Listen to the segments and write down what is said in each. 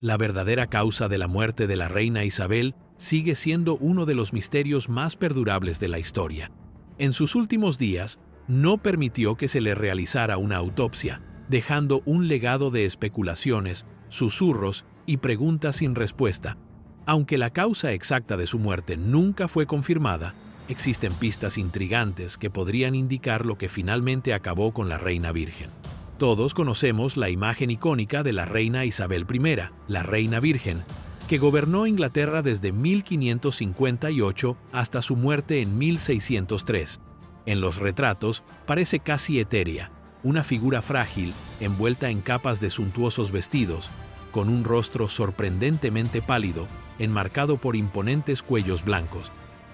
La verdadera causa de la muerte de la reina Isabel sigue siendo uno de los misterios más perdurables de la historia. En sus últimos días, no permitió que se le realizara una autopsia, dejando un legado de especulaciones, susurros y preguntas sin respuesta. Aunque la causa exacta de su muerte nunca fue confirmada, existen pistas intrigantes que podrían indicar lo que finalmente acabó con la reina virgen. Todos conocemos la imagen icónica de la reina Isabel I, la reina virgen, que gobernó Inglaterra desde 1558 hasta su muerte en 1603. En los retratos parece casi etérea, una figura frágil, envuelta en capas de suntuosos vestidos, con un rostro sorprendentemente pálido, enmarcado por imponentes cuellos blancos.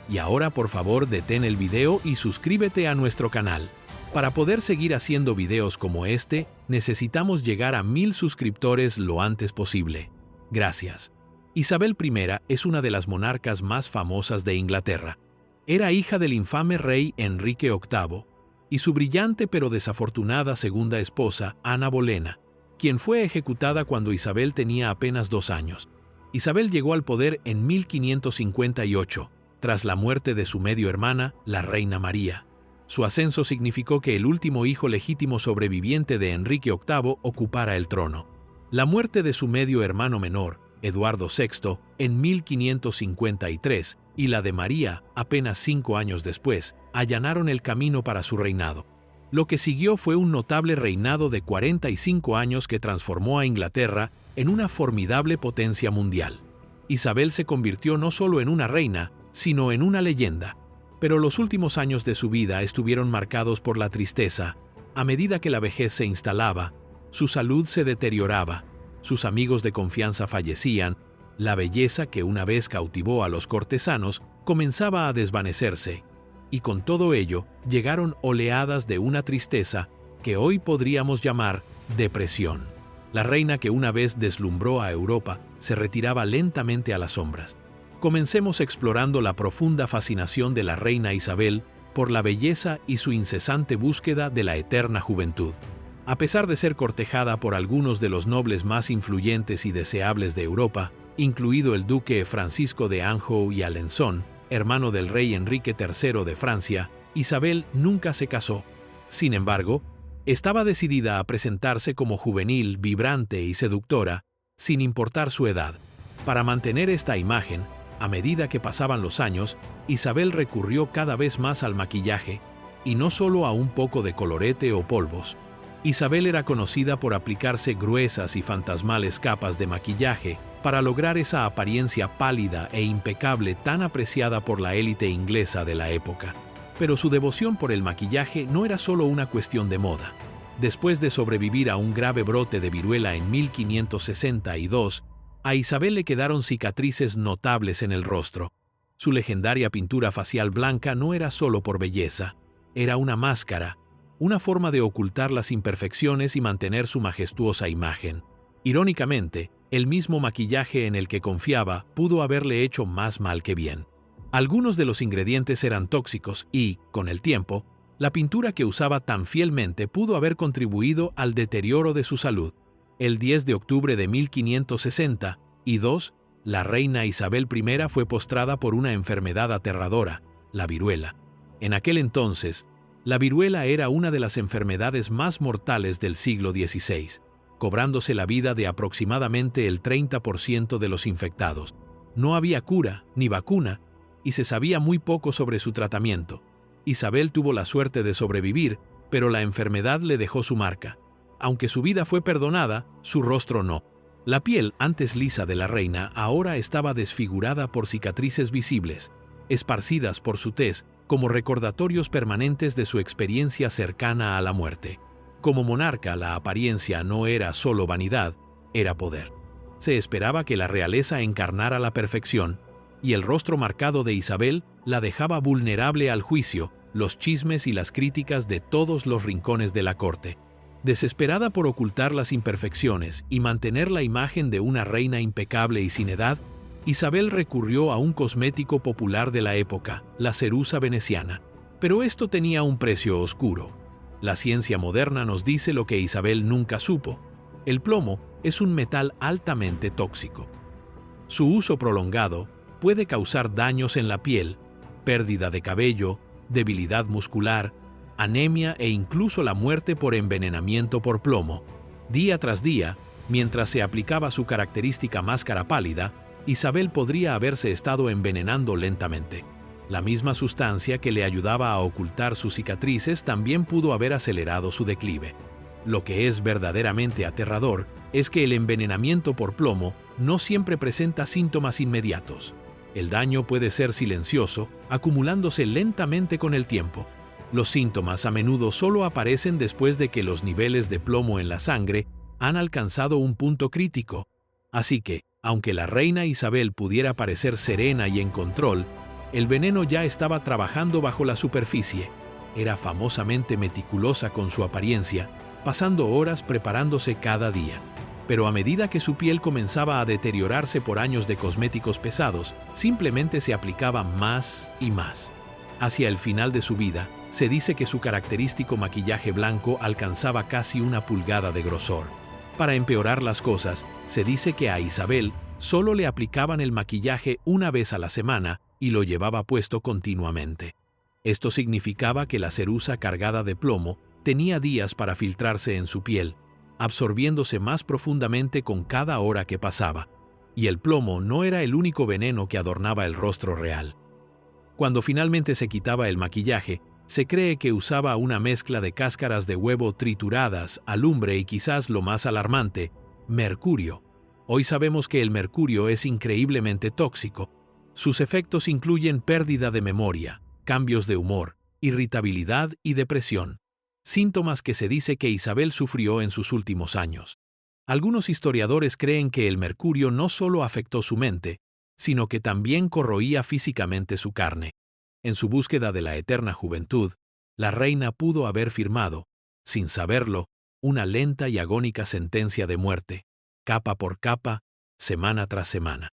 Y ahora, por favor, detén el video y suscríbete a nuestro canal. Para poder seguir haciendo videos como este, necesitamos llegar a 1000 suscriptores lo antes posible. Gracias. Isabel I es una de las monarcas más famosas de Inglaterra. Era hija del infame rey Enrique VIII y su brillante pero desafortunada segunda esposa, Ana Bolena, quien fue ejecutada cuando Isabel tenía apenas 2 años. Isabel llegó al poder en 1558, tras la muerte de su medio hermana, la reina María. Su ascenso significó que el último hijo legítimo sobreviviente de Enrique VIII ocupara el trono. La muerte de su medio hermano menor, Eduardo VI, en 1553, y la de María, apenas 5 años después, allanaron el camino para su reinado. Lo que siguió fue un notable reinado de 45 años que transformó a Inglaterra en una formidable potencia mundial. Isabel se convirtió no solo en una reina, sino en una leyenda. Pero los últimos años de su vida estuvieron marcados por la tristeza. A medida que la vejez se instalaba, su salud se deterioraba, sus amigos de confianza fallecían, la belleza que una vez cautivó a los cortesanos comenzaba a desvanecerse, y con todo ello llegaron oleadas de una tristeza que hoy podríamos llamar depresión. La reina que una vez deslumbró a Europa se retiraba lentamente a las sombras. Comencemos explorando la profunda fascinación de la reina Isabel por la belleza y su incesante búsqueda de la eterna juventud. A pesar de ser cortejada por algunos de los nobles más influyentes y deseables de Europa, incluido el duque Francisco de Anjou y Alençon, hermano del rey Enrique III de Francia, Isabel nunca se casó. Sin embargo, estaba decidida a presentarse como juvenil, vibrante y seductora, sin importar su edad. Para mantener esta imagen, a medida que pasaban los años, Isabel recurrió cada vez más al maquillaje, y no solo a un poco de colorete o polvos. Isabel era conocida por aplicarse gruesas y fantasmales capas de maquillaje para lograr esa apariencia pálida e impecable tan apreciada por la élite inglesa de la época. Pero su devoción por el maquillaje no era solo una cuestión de moda. Después de sobrevivir a un grave brote de viruela en 1562, a Isabel le quedaron cicatrices notables en el rostro. Su legendaria pintura facial blanca no era solo por belleza, era una máscara, una forma de ocultar las imperfecciones y mantener su majestuosa imagen. Irónicamente, el mismo maquillaje en el que confiaba pudo haberle hecho más mal que bien. Algunos de los ingredientes eran tóxicos y, con el tiempo, la pintura que usaba tan fielmente pudo haber contribuido al deterioro de su salud. El 10 de octubre de 1562, la reina Isabel I fue postrada por una enfermedad aterradora, la viruela. En aquel entonces, la viruela era una de las enfermedades más mortales del siglo XVI, cobrándose la vida de aproximadamente el 30% de los infectados. No había cura ni vacuna, y se sabía muy poco sobre su tratamiento. Isabel tuvo la suerte de sobrevivir, pero la enfermedad le dejó su marca. Aunque su vida fue perdonada, su rostro no. La piel, antes lisa de la reina, ahora estaba desfigurada por cicatrices visibles, esparcidas por su tez, como recordatorios permanentes de su experiencia cercana a la muerte. Como monarca, la apariencia no era solo vanidad, era poder. Se esperaba que la realeza encarnara la perfección, y el rostro marcado de Isabel la dejaba vulnerable al juicio, los chismes y las críticas de todos los rincones de la corte. Desesperada por ocultar las imperfecciones y mantener la imagen de una reina impecable y sin edad, Isabel recurrió a un cosmético popular de la época, la cerusa veneciana. Pero esto tenía un precio oscuro. La ciencia moderna nos dice lo que Isabel nunca supo. El plomo, es un metal altamente tóxico. Su uso prolongado puede causar daños en la piel, pérdida de cabello, debilidad muscular, anemia e incluso la muerte por envenenamiento por plomo. Día tras día, mientras se aplicaba su característica máscara pálida, Isabel podría haberse estado envenenando lentamente. La misma sustancia que le ayudaba a ocultar sus cicatrices también pudo haber acelerado su declive. Lo que es verdaderamente aterrador es que el envenenamiento por plomo no siempre presenta síntomas inmediatos. El daño puede ser silencioso, acumulándose lentamente con el tiempo. Los síntomas a menudo solo aparecen después de que los niveles de plomo en la sangre han alcanzado un punto crítico. Así que, aunque la reina Isabel pudiera parecer serena y en control, el veneno ya estaba trabajando bajo la superficie. Era famosamente meticulosa con su apariencia, pasando horas preparándose cada día. Pero a medida que su piel comenzaba a deteriorarse por años de cosméticos pesados, simplemente se aplicaba más y más. Hacia el final de su vida, se dice que su característico maquillaje blanco alcanzaba casi 1 pulgada de grosor. Para empeorar las cosas, se dice que a Isabel solo le aplicaban el maquillaje una vez a la semana y lo llevaba puesto continuamente. Esto significaba que la ceruza cargada de plomo tenía días para filtrarse en su piel, absorbiéndose más profundamente con cada hora que pasaba. Y el plomo no era el único veneno que adornaba el rostro real. Cuando finalmente se quitaba el maquillaje, se cree que usaba una mezcla de cáscaras de huevo trituradas, alumbre y quizás lo más alarmante, mercurio. Hoy sabemos que el mercurio es increíblemente tóxico. Sus efectos incluyen pérdida de memoria, cambios de humor, irritabilidad y depresión. Síntomas que se dice que Isabel sufrió en sus últimos años. Algunos historiadores creen que el mercurio no solo afectó su mente, sino que también corroía físicamente su carne. En su búsqueda de la eterna juventud, la reina pudo haber firmado, sin saberlo, una lenta y agónica sentencia de muerte, capa por capa, semana tras semana.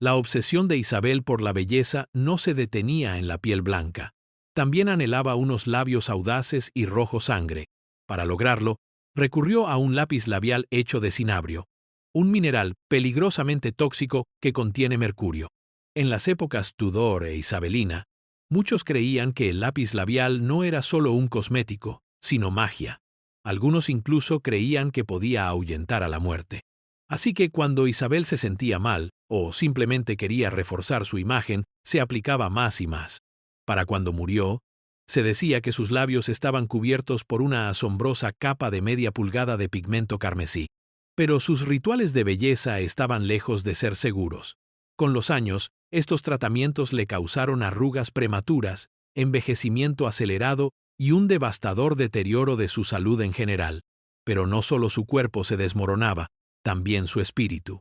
La obsesión de Isabel por la belleza no se detenía en la piel blanca. También anhelaba unos labios audaces y rojo sangre. Para lograrlo, recurrió a un lápiz labial hecho de cinabrio, un mineral peligrosamente tóxico que contiene mercurio. En las épocas Tudor e Isabelina, muchos creían que el lápiz labial no era solo un cosmético, sino magia. Algunos incluso creían que podía ahuyentar a la muerte. Así que cuando Isabel se sentía mal, o simplemente quería reforzar su imagen, se aplicaba más y más. Para cuando murió, se decía que sus labios estaban cubiertos por una asombrosa capa de 1/2 pulgada de pigmento carmesí. Pero sus rituales de belleza estaban lejos de ser seguros. Con los años, estos tratamientos le causaron arrugas prematuras, envejecimiento acelerado y un devastador deterioro de su salud en general. Pero no solo su cuerpo se desmoronaba, también su espíritu.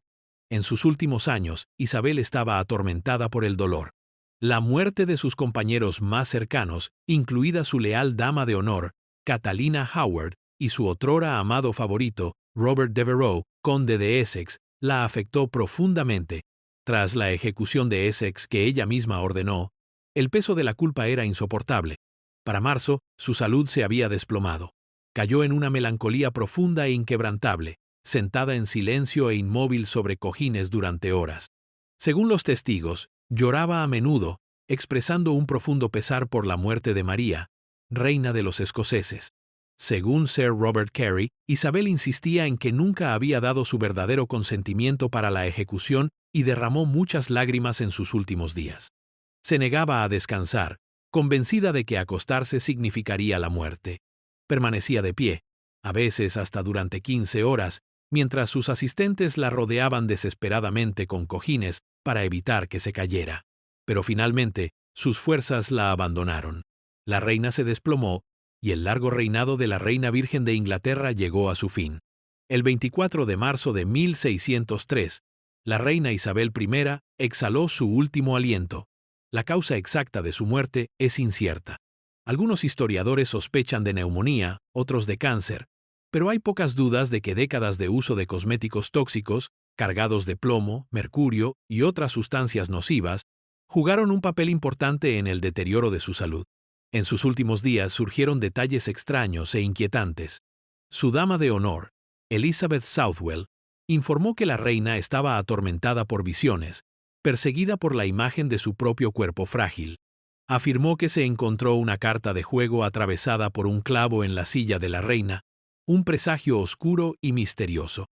En sus últimos años, Isabel estaba atormentada por el dolor. La muerte de sus compañeros más cercanos, incluida su leal dama de honor, Catalina Howard, y su otrora amado favorito, Robert Devereux, conde de Essex, la afectó profundamente. Tras la ejecución de Essex que ella misma ordenó, el peso de la culpa era insoportable. Para marzo, su salud se había desplomado. Cayó en una melancolía profunda e inquebrantable, sentada en silencio e inmóvil sobre cojines durante horas. Según los testigos, lloraba a menudo, expresando un profundo pesar por la muerte de María, reina de los escoceses. Según Sir Robert Carey, Isabel insistía en que nunca había dado su verdadero consentimiento para la ejecución y derramó muchas lágrimas en sus últimos días. Se negaba a descansar, convencida de que acostarse significaría la muerte. Permanecía de pie, a veces hasta durante 15 horas, mientras sus asistentes la rodeaban desesperadamente con cojines para evitar que se cayera. Pero finalmente, sus fuerzas la abandonaron. La reina se desplomó, y el largo reinado de la reina Virgen de Inglaterra llegó a su fin. El 24 de marzo de 1603, la reina Isabel I exhaló su último aliento. La causa exacta de su muerte es incierta. Algunos historiadores sospechan de neumonía, otros de cáncer, pero hay pocas dudas de que décadas de uso de cosméticos tóxicos, cargados de plomo, mercurio y otras sustancias nocivas, jugaron un papel importante en el deterioro de su salud. En sus últimos días surgieron detalles extraños e inquietantes. Su dama de honor, Elizabeth Southwell, informó que la reina estaba atormentada por visiones, perseguida por la imagen de su propio cuerpo frágil. Afirmó que se encontró una carta de juego atravesada por un clavo en la silla de la reina, un presagio oscuro y misterioso.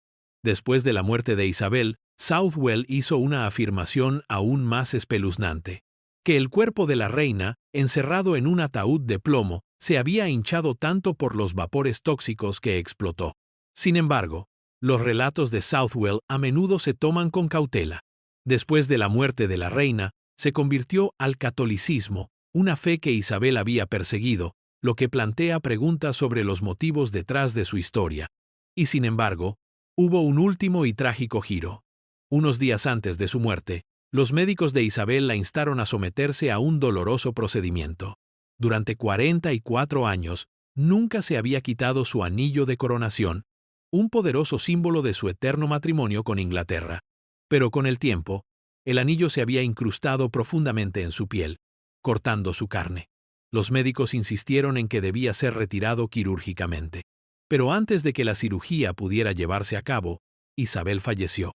Después de la muerte de Isabel, Southwell hizo una afirmación aún más espeluznante: que el cuerpo de la reina, encerrado en un ataúd de plomo, se había hinchado tanto por los vapores tóxicos que explotó. Sin embargo, los relatos de Southwell a menudo se toman con cautela. Después de la muerte de la reina, se convirtió al catolicismo, una fe que Isabel había perseguido, lo que plantea preguntas sobre los motivos detrás de su historia. Y sin embargo, hubo un último y trágico giro. Unos días antes de su muerte, los médicos de Isabel la instaron a someterse a un doloroso procedimiento. Durante 44 años, nunca se había quitado su anillo de coronación, un poderoso símbolo de su eterno matrimonio con Inglaterra. Pero con el tiempo, el anillo se había incrustado profundamente en su piel, cortando su carne. Los médicos insistieron en que debía ser retirado quirúrgicamente. Pero antes de que la cirugía pudiera llevarse a cabo, Isabel falleció.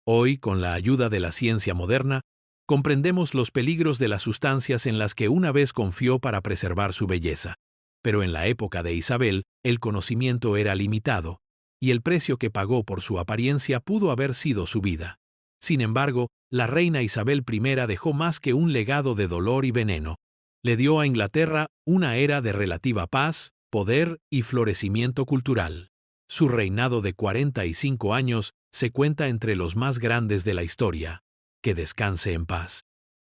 Hoy, con la ayuda de la ciencia moderna, comprendemos los peligros de las sustancias en las que una vez confió para preservar su belleza. Pero en la época de Isabel, el conocimiento era limitado, y el precio que pagó por su apariencia pudo haber sido su vida. Sin embargo, la reina Isabel I dejó más que un legado de dolor y veneno. Le dio a Inglaterra una era de relativa paz, poder y florecimiento cultural. Su reinado de 45 años se cuenta entre los más grandes de la historia. Que descanse en paz.